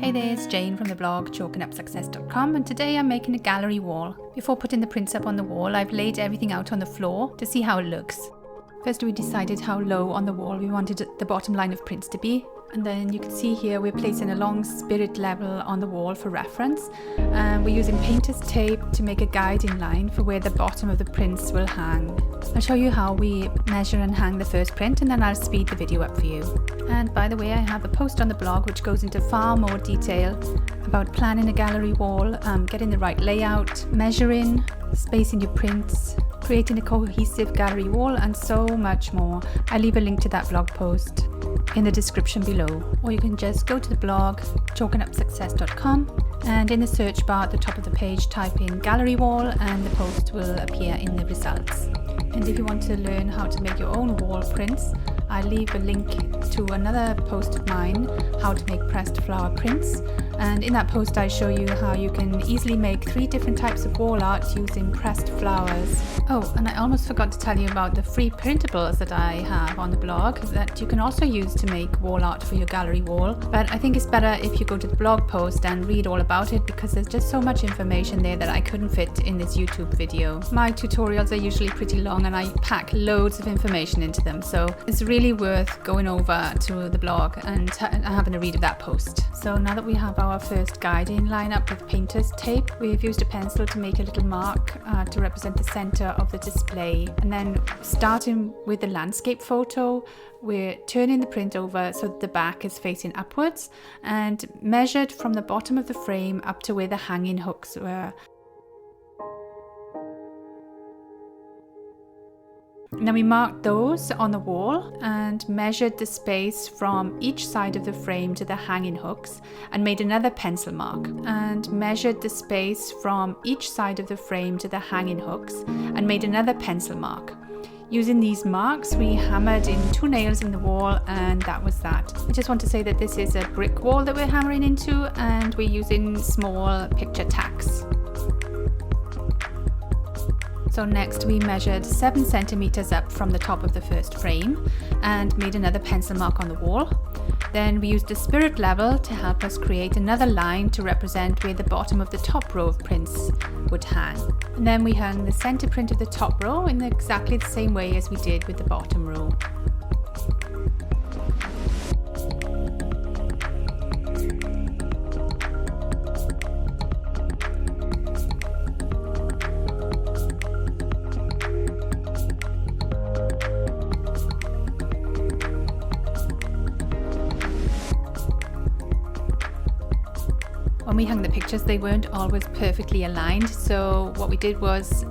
Hey there, it's Jane from the blog chalkandupsuccess.com, and today I'm making a gallery wall. Before putting the prints up on the wall, I've laid everything out on the floor to see how it looks. First we decided how low on the wall we wanted the bottom line of prints to be. And then you can see here we're placing a long spirit level on the wall for reference. And we're using painter's tape to make a guiding line for where the bottom of the prints will hang. I'll show you how we measure and hang the first print, and then I'll speed the video up for you. And by the way, I have a post on the blog which goes into far more detail about planning a gallery wall, getting the right layout, measuring, spacing your prints, creating a cohesive gallery wall, and so much more. I'll leave a link to that blog post in the description below, or you can just go to the blog chalkandupsuccess.com, and in the search bar at the top of the page type in gallery wall and the post will appear in the results. And if you want to learn how to make your own wall prints, I'll leave a link to another post of mine, how to make pressed flower prints. And in that post I show you how you can easily make 3 different types of wall art using pressed flowers. Oh, and I almost forgot to tell you about the free printables that I have on the blog that you can also use to make wall art for your gallery wall. But I think it's better if you go to the blog post and read all about it, because there's just so much information there that I couldn't fit in this YouTube video. My tutorials are usually pretty long and I pack loads of information into them, so it's really worth going over to the blog and having a read of that post. So now that we have our first guiding line up with painter's tape, we've used a pencil to make a little mark to represent the center of the display. And then starting with the landscape photo, we're turning the print over so that the back is facing upwards and measured from the bottom of the frame up to where the hanging hooks were. And then we marked those on the wall and measured the space from each side of the frame to the hanging hooks, and made another pencil mark and measured the space from each side of the frame to the hanging hooks and made another pencil mark. Using these marks, we hammered in 2 nails in the wall, and that was that. I just want to say that this is a brick wall that we're hammering into, and we're using small picture tacks. So next we measured 7 centimeters up from the top of the first frame and made another pencil mark on the wall. Then we used the spirit level to help us create another line to represent where the bottom of the top row of prints would hang. And then we hung the center print of the top row in exactly the same way as we did with the bottom row. When we hung the pictures, they weren't always perfectly aligned, so what we did was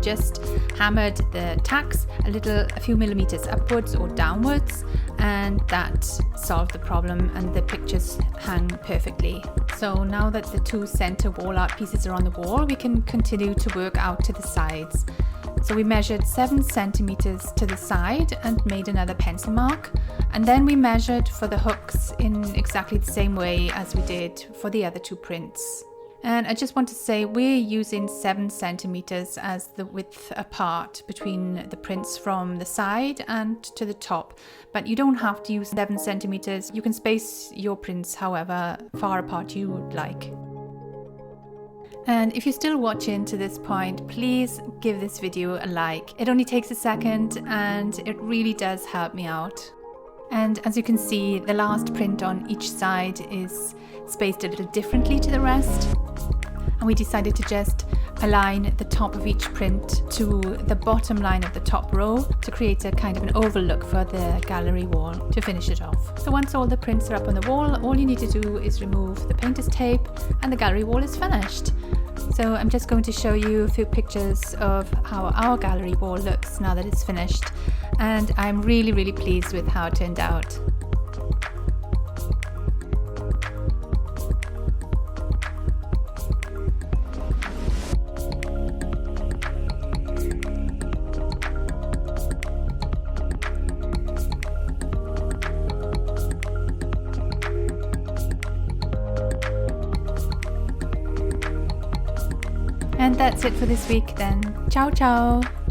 just hammered the tacks a few millimeters upwards or downwards, and that solved the problem and the pictures hang perfectly. So now that the 2 center wall art pieces are on the wall, we can continue to work out to the sides. So we measured 7 centimeters to the side and made another pencil mark. And then we measured for the hooks in exactly the same way as we did for the other 2 prints. And I just want to say we're using 7 centimeters as the width apart between the prints from the side and to the top. But you don't have to use 7 centimeters. You can space your prints however far apart you would like. And if you're still watching to this point, please give this video a like. It only takes a second and it really does help me out. And as you can see, the last print on each side is spaced a little differently to the rest. And we decided to just align the top of each print to the bottom line of the top row to create a kind of an oval look for the gallery wall to finish it off. So once all the prints are up on the wall, all you need to do is remove the painter's tape and the gallery wall is finished. So I'm just going to show you a few pictures of how our gallery wall looks now that it's finished, and I'm really pleased with how it turned out. And that's it for this week then. Ciao ciao!